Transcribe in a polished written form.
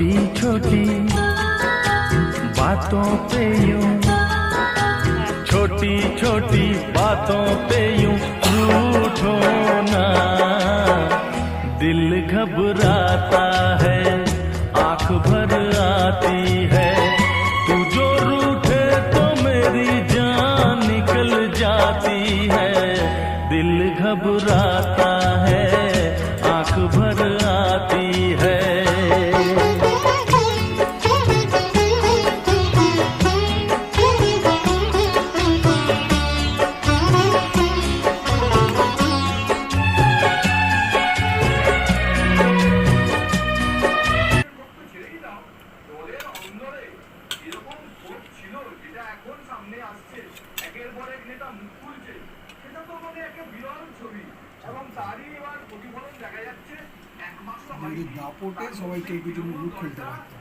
छोटी छोटी बातों पे यूं, छोटी छोटी बातों पे यूं रूठो ना। दिल घबराता है, आंख भर आती है। तू जो रूठे तो मेरी जान निकल जाती है। दिल घबराता है, आंख भर आती है। দাপটে সবাইকে কিছু মুখ খুলতে পারতো।